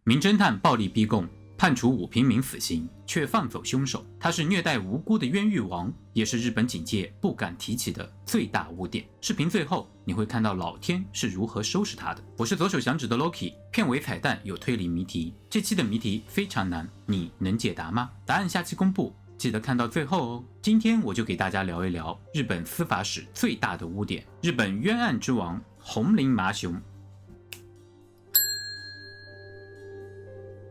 名侦探暴力逼供，判处5平民死刑，却放走凶手。他是虐待无辜的冤狱王，也是日本警界不敢提起的最大污点。视频最后你会看到老天是如何收拾他的。我是左手响指的 Loki， 片尾彩蛋有推理谜题，这期的谜题非常难，你能解答吗？答案下期公布，记得看到最后哦。今天我就给大家聊一聊日本司法史最大的污点——日本冤案之王红林麻雄。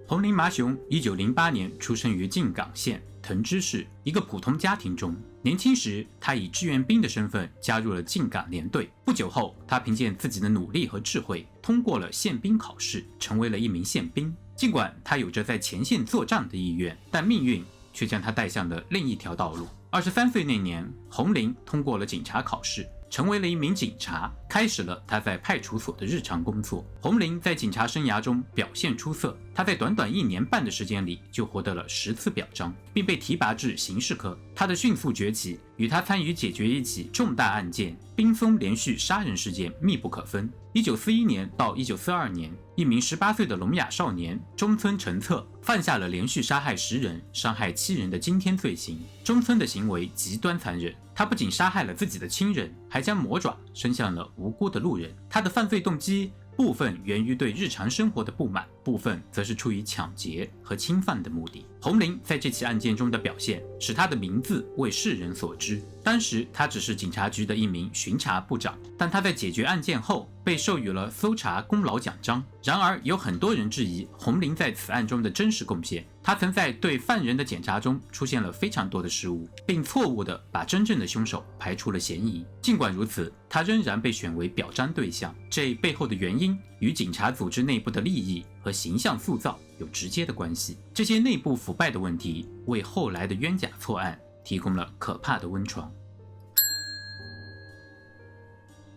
红林麻雄1908年出生于静冈县藤枝市一个普通家庭中。年轻时，他以志愿兵的身份加入了静冈联队。不久后，他凭借自己的努力和智慧，通过了宪兵考试，成为了一名宪兵。尽管他有着在前线作战的意愿，但命运却将他带向了另一条道路。23岁那年，红林通过了警察考试，成为了一名警察，开始了他在派出所的日常工作。红林在警察生涯中表现出色，他在短短1年半的时间里就获得了10次表彰，并被提拔至刑事科。他的迅速崛起与他参与解决一起重大案件——冰松连续杀人事件密不可分。1941年到1942年，一名18岁的聋哑少年中村成策犯下了连续杀害10人、伤害7人的惊天罪行。中村的行为极端残忍，他不仅杀害了自己的亲人，还将魔爪伸向了无辜的路人。他的犯罪动机部分源于对日常生活的不满，部分则是出于抢劫和侵犯的目的。红林在这起案件中的表现使他的名字为世人所知。当时他只是警察局的一名巡查部长，但他在解决案件后被授予了搜查功劳奖章。然而有很多人质疑红林在此案中的真实贡献。他曾在对犯人的检查中出现了非常多的失误，并错误地把真正的凶手排除了嫌疑。尽管如此，他仍然被选为表彰对象。这背后的原因与警察组织内部的利益和形象塑造有直接的关系。这些内部腐败的问题为后来的冤假错案提供了可怕的温床。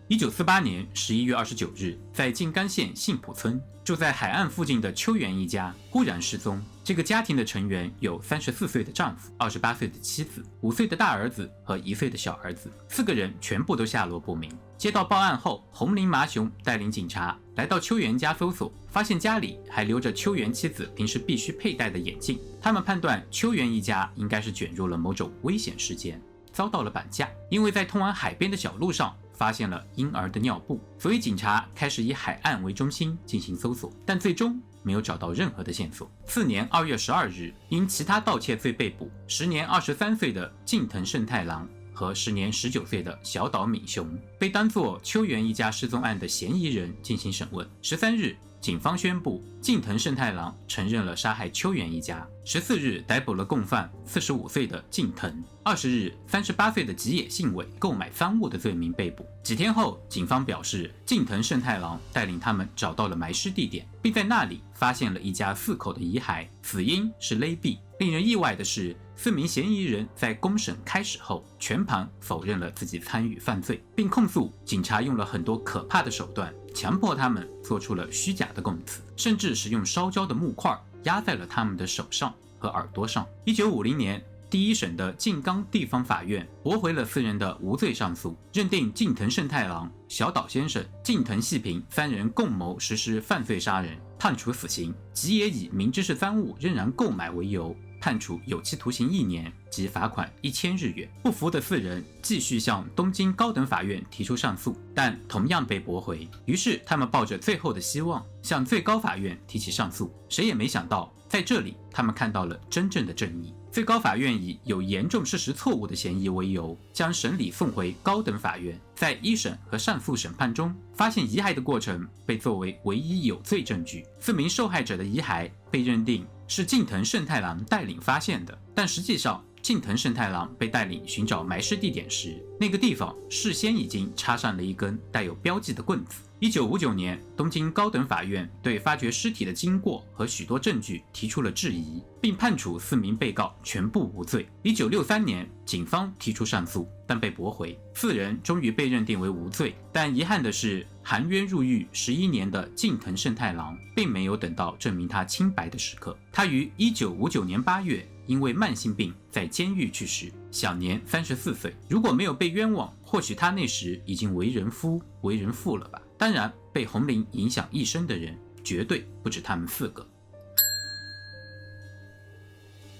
1948年11月29日，在静冈县幸浦村，住在海岸附近的秋元一家忽然失踪。这个家庭的成员有34岁的丈夫、28岁的妻子、5岁的大儿子和1岁的小儿子，4个人全部都下落不明。接到报案后，红林麻雄带领警察来到秋元家搜索，发现家里还留着秋元妻子平时必须佩戴的眼镜。他们判断秋元一家应该是卷入了某种危险事件，遭到了绑架。因为在通往海边的小路上发现了婴儿的尿布，所以警察开始以海岸为中心进行搜索，但最终没有找到任何的线索。次年2月12日，因其他盗窃罪被捕，时年23岁的近藤胜太郎和时年19岁的小岛敏雄被当作秋元一家失踪案的嫌疑人进行审问。13日，警方宣布近藤胜太郎承认了杀害秋元一家。14日，逮捕了共犯45岁的近藤。20日，38岁的吉野信伟购买赃物的罪名被捕。几天后，警方表示近藤胜太郎带领他们找到了埋尸地点，并在那里发现了一家4口的遗骸，死因是勒毙。令人意外的是，4名嫌疑人在公审开始后全盘否认了自己参与犯罪，并控诉警察用了很多可怕的手段，强迫他们做出了虚假的供词，甚至使用烧焦的木块压在了他们的手上和耳朵上。1950年，第一审的静冈地方法院驳回了4人的无罪上诉，认定近藤胜太郎、小岛先生、近藤细平3人共谋实施犯罪杀人，判处死刑。吉野以明知是赃物仍然购买为由，判处有期徒刑1年及罚款1000日元。不服的4人继续向东京高等法院提出上诉，但同样被驳回。于是他们抱着最后的希望向最高法院提起上诉。谁也没想到，在这里他们看到了真正的正义。最高法院以有严重事实错误的嫌疑为由，将审理送回高等法院。在一审和上诉审判中，发现遗骸的过程被作为唯一有罪证据。4名受害者的遗骸被认定是近藤胜太郎带领发现的，但实际上近藤胜太郎被带领寻找埋尸地点时，那个地方事先已经插上了一根带有标记的棍子。1959年，东京高等法院对发掘尸体的经过和许多证据提出了质疑，并判处4名被告全部无罪。1963年，警方提出上诉，但被驳回，4人终于被认定为无罪。但遗憾的是，含冤入狱11年的近藤胜太郎并没有等到证明他清白的时刻。他于1959年8月因为慢性病在监狱去世，享年34岁。如果没有被冤枉，或许他那时已经为人夫、为人父了吧。当然，被红林影响一生的人绝对不止他们4个。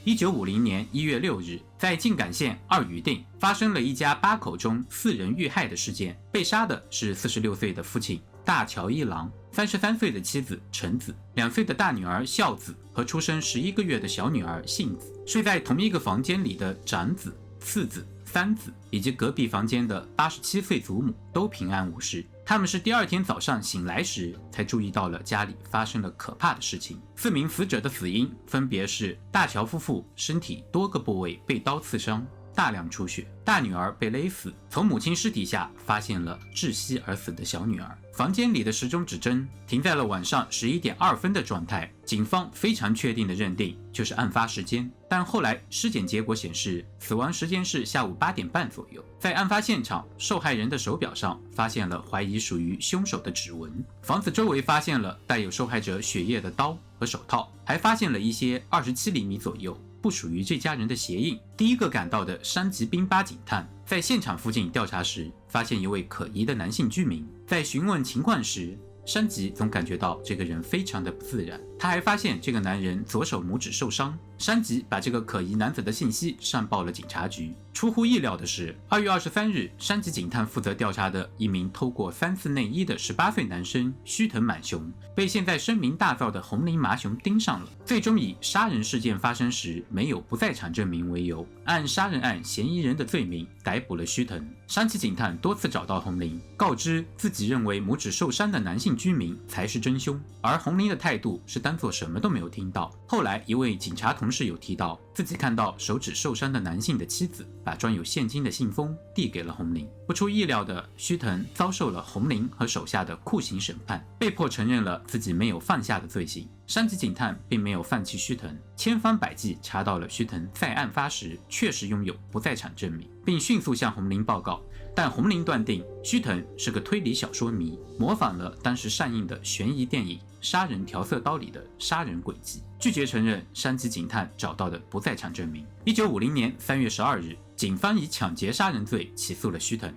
1950年1月6日，在静冈县二宇町发生了一家8口中4人遇害的事件，被杀的是46岁的父亲大桥一郎、33岁的妻子陈子、2岁的大女儿孝子和出生11个月的小女儿幸子。睡在同一个房间里的长子、次子、三子以及隔壁房间的87岁祖母都平安无事。他们是第二天早上醒来时才注意到了家里发生了可怕的事情。4名死者的死因分别是大桥夫妇身体多个部位被刀刺伤，大量出血，大女儿被勒死，从母亲尸体下发现了窒息而死的小女儿。房间里的时钟指针停在了晚上11点2分的状态，警方非常确定地认定就是案发时间，但后来尸检结果显示死亡时间是下午8点半左右。在案发现场，受害人的手表上发现了怀疑属于凶手的指纹，房子周围发现了带有受害者血液的刀和手套，还发现了一些27厘米左右不属于这家人的鞋印。第一个赶到的山崎兵八警探在现场附近调查时，发现一位可疑的男性居民。在询问情况时，山崎总感觉到这个人非常的不自然。他还发现这个男人左手拇指受伤。山崎把这个可疑男子的信息上报了警察局。出乎意料的是，2月23日，山崎警探负责调查的一名偷过3次内衣的18岁男生须藤满雄，被现在声名大噪的红林麻雄盯上了。最终以杀人事件发生时没有不在场证明为由，按杀人案嫌疑人的罪名逮捕了须藤。山崎警探多次找到红林，告知自己认为拇指受伤的男性居民才是真凶，而红林的态度是当作什么都没有听到。后来一位警察同事有提到，自己看到手指受伤的男性的妻子把装有现金的信封递给了红林。不出意料的，须藤遭受了红林和手下的酷刑审判，被迫承认了自己没有犯下的罪行。山崎警探并没有放弃须藤，千方百计查到了须藤在案发时确实拥有不在场证明，并迅速向红林报告。但红林断定须藤是个推理小说迷，模仿了当时上映的悬疑电影《杀人调色刀》里的杀人轨迹，拒绝承认山崎警探找到的不在场证明。1950年3月12日，警方以抢劫杀人罪起诉了须藤。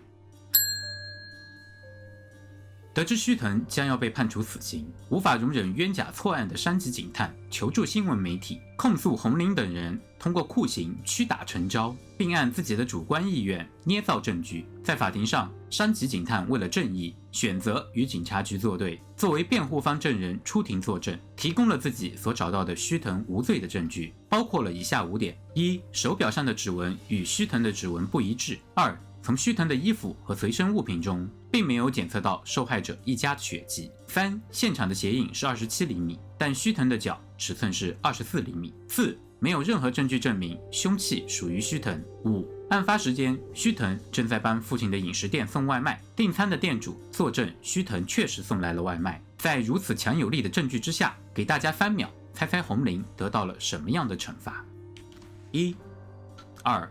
得知须藤将要被判处死刑，无法容忍冤假错案的山崎警探求助新闻媒体，控诉红林等人通过酷刑屈打成招，并按自己的主观意愿捏造证据。在法庭上，山崎警探为了正义，选择与警察局作对，作为辩护方证人出庭作证，提供了自己所找到的须藤无罪的证据，包括了以下5点： 1. 手表上的指纹与须藤的指纹不一致； 2. 从须藤的衣服和随身物品中并没有检测到受害者一家的血迹； 3. 现场的鞋印是27厘米，但须藤的脚尺寸是24厘米； 4. 没有任何证据证明凶器属于须藤； 5. 案发时间，须藤正在帮父亲的饮食店送外卖，订餐的店主作证须藤确实送来了外卖。在如此强有力的证据之下，给大家3秒猜猜红林得到了什么样的惩罚？1、2、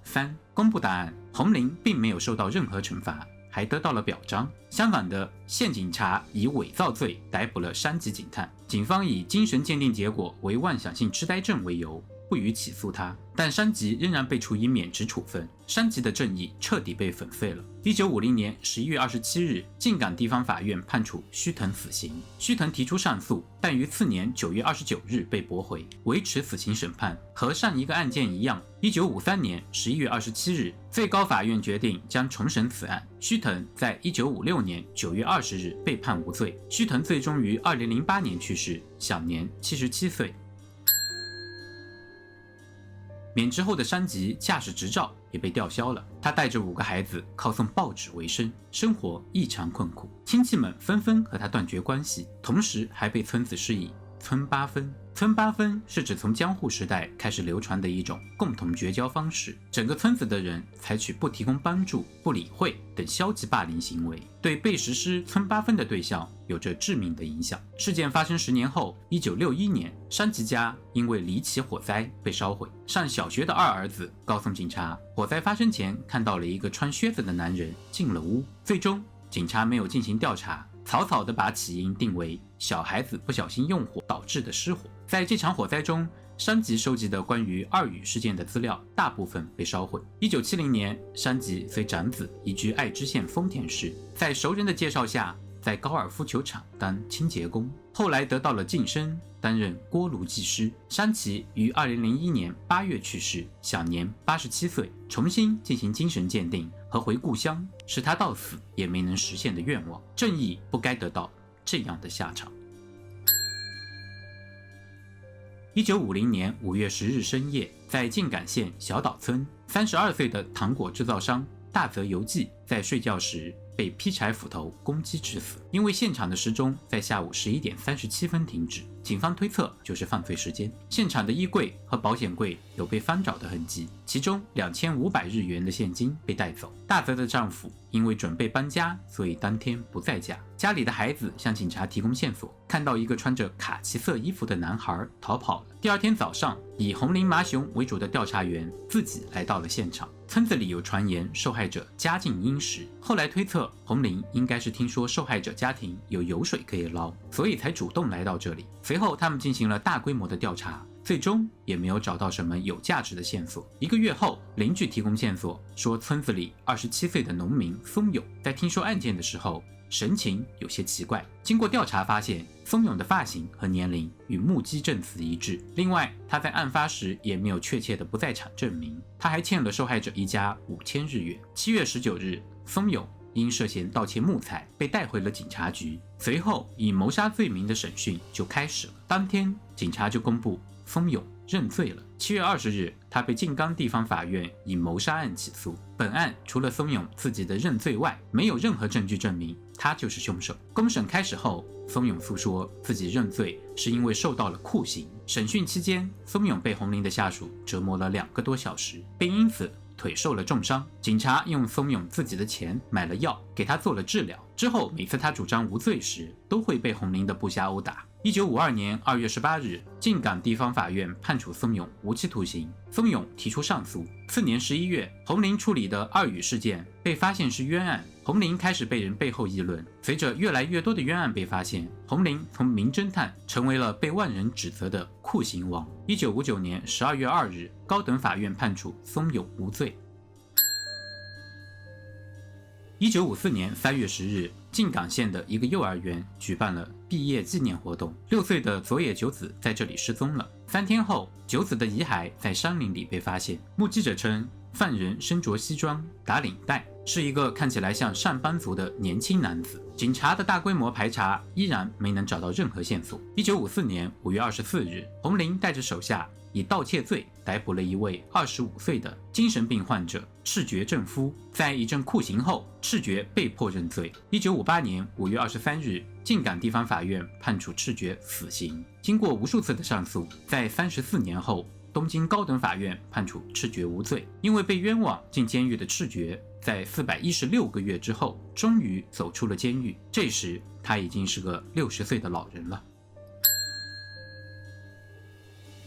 3。公布答案，红林并没有受到任何惩罚，还得到了表彰。相反的，县警察以伪造罪逮捕了山崎警探，警方以精神鉴定结果为妄想性痴呆症为由，不予起诉他，但山崎仍然被处以免职处分。山崎的正义彻底被粉碎了。1950年11月27日，静冈地方法院判处须藤死刑。须藤提出上诉，但于次年9月29日被驳回，维持死刑审判。和上一个案件一样，1953年11月27日，最高法院决定将重审此案。须藤在1956年9月20日被判无罪。须藤最终于2008年去世，享年77岁。免职后的山崎驾驶执照也被吊销了，他带着5个孩子靠送报纸为生，生活异常困苦，亲戚们纷纷和他断绝关系，同时还被村子施以村八分。村八分是指从江户时代开始流传的一种共同绝交方式，整个村子的人采取不提供帮助、不理会等消极霸凌行为，对被实施村八分的对象有着致命的影响。事件发生10年后，1961年，山崎家因为离奇火灾被烧毁。上小学的2儿子告诉警察，火灾发生前看到了一个穿靴子的男人进了屋。最终，警察没有进行调查，草草地把起因定为小孩子不小心用火导致的失火。在这场火灾中，山崎收集的关于二宇事件的资料大部分被烧毁。1970年，山崎随长子移居爱知县丰田市，在熟人的介绍下，在高尔夫球场当清洁工，后来得到了晋升，担任锅炉技师。山崎于2001年8月去世，享年87岁。重新进行精神鉴定和回故乡，是他到死也没能实现的愿望。正义不该得到这样的下场。1950年5月10日深夜，在静冈县小岛村，32岁的糖果制造商大泽由纪在睡觉时被劈柴斧头攻击致死。因为现场的时钟在下午11点37分停止，警方推测就是犯罪时间。现场的衣柜和保险柜有被翻找的痕迹，其中2500日元的现金被带走。大泽的丈夫因为准备搬家，所以当天不在家。家里的孩子向警察提供线索，看到一个穿着卡其色衣服的男孩逃跑了。第二天早上，以红林麻雄为主的调查员自己来到了现场。村子里有传言受害者家境殷实，后来推测红林应该是听说受害者家庭有油水可以捞，所以才主动来到这里。随后他们进行了大规模的调查，最终也没有找到什么有价值的线索。1个月后，邻居提供线索说，村子里27岁的农民松永在听说案件的时候神情有些奇怪。经过调查发现，松永的发型和年龄与目击证词一致。另外，他在案发时也没有确切的不在场证明。他还欠了受害者一家5000日元。7月19日，松永因涉嫌盗窃木材被带回了警察局，随后以谋杀罪名的审讯就开始了。当天，警察就公布松永认罪了。7月20日，他被静冈地方法院以谋杀案起诉。本案除了松永自己的认罪外，没有任何证据证明他就是凶手。公审开始后，松永诉说自己认罪是因为受到了酷刑。审讯期间，松永被红林的下属折磨了2个多小时，并因此腿受了重伤。警察用松永自己的钱买了药，给他做了治疗。之后每次他主张无罪时，都会被红林的部下殴打。1952年2月18日，静冈地方法院判处松永无期徒刑。松永提出上诉。次年11月，红林处理的二宇事件被发现是冤案，红林开始被人背后议论。随着越来越多的冤案被发现，红林从名侦探成为了被万人指责的酷刑王。1959年12月2日，高等法院判处松永无罪。1954年3月10日，静冈县的一个幼儿园举办了毕业纪念活动，6岁的佐野久子在这里失踪了。3天后，久子的遗骸在山林里被发现。目击者称，犯人身着西装，打领带，是一个看起来像上班族的年轻男子。警察的大规模排查依然没能找到任何线索。1954年5月24日，红林带着手下以盗窃罪逮捕了一位25岁的精神病患者赤觉正夫。在一阵酷刑后，赤觉被迫认罪。1958年5月23日，静冈地方法院判处赤觉死刑。经过无数次的上诉，在34年后，东京高等法院判处赤觉无罪。因为被冤枉进监狱的赤觉，在416个月之后，终于走出了监狱。这时，他已经是个60岁的老人了。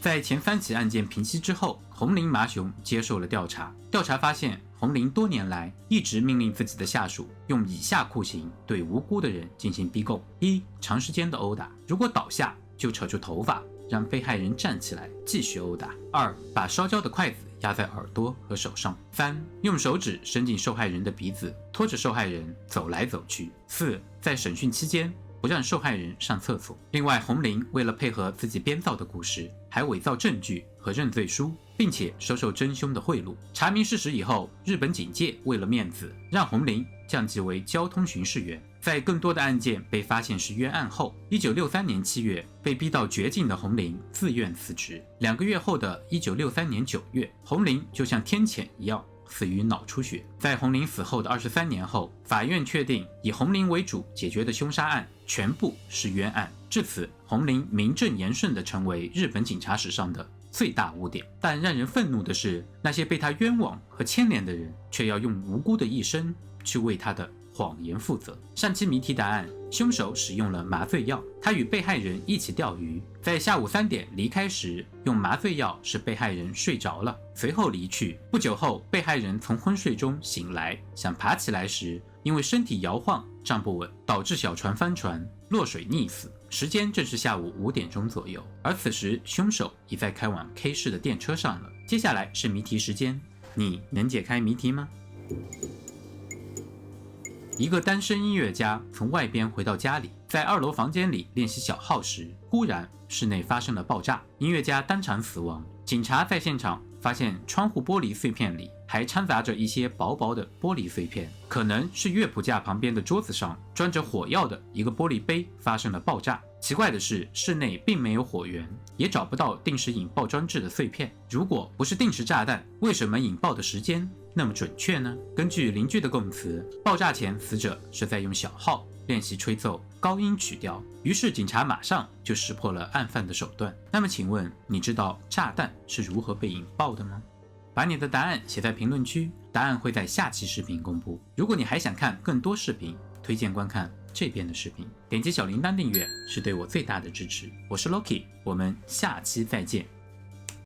在前3起案件平息之后，红林麻雄接受了调查。调查发现，红林多年来一直命令自己的下属用以下酷刑对无辜的人进行逼供：一、长时间的殴打，如果倒下就扯住头发，让被害人站起来继续殴打；二、把烧焦的筷子压在耳朵和手上；三、用手指伸进受害人的鼻子，拖着受害人走来走去；四、在审讯期间不让受害人上厕所。另外，红林为了配合自己编造的故事，还伪造证据和认罪书，并且收受真凶的贿赂。查明事实以后，日本警界为了面子，让红林降级为交通巡视员。在更多的案件被发现是冤案后，1963年7月，被逼到绝境的红林自愿辞职。2个月后的1963年9月，红林就像天谴一样死于脑出血。在红林死后的23年后，法院确定以红林为主解决的凶杀案全部是冤案。至此，红林名正言顺地成为日本警察史上的最大污点。但让人愤怒的是，那些被他冤枉和牵连的人，却要用无辜的一生去为他的谎言负责。上期谜题答案：凶手使用了麻醉药，他与被害人一起钓鱼，在下午3点离开时用麻醉药使被害人睡着了，随后离去。不久后，被害人从昏睡中醒来，想爬起来时，因为身体摇晃站不稳，导致小船翻船，落水溺死。时间正是下午5点钟左右，而此时凶手已在开往 K 市的电车上了。接下来是谜题时间，你能解开谜题吗？一个单身音乐家从外边回到家里，在2楼房间里练习小号时，忽然室内发生了爆炸，音乐家当场死亡。警察在现场发现窗户玻璃碎片里还掺杂着一些薄薄的玻璃碎片，可能是乐谱架旁边的桌子上装着火药的一个玻璃杯发生了爆炸。奇怪的是，室内并没有火源，也找不到定时引爆装置的碎片。如果不是定时炸弹，为什么引爆的时间那么准确呢？根据邻居的供词，爆炸前死者是在用小号练习吹奏高音曲调，于是警察马上就识破了案犯的手段。那么请问，你知道炸弹是如何被引爆的吗？把你的答案写在评论区，答案会在下期视频公布。如果你还想看更多视频，推荐观看这边的视频，点击小铃铛订阅是对我最大的支持。我是 Loki， 我们下期再见。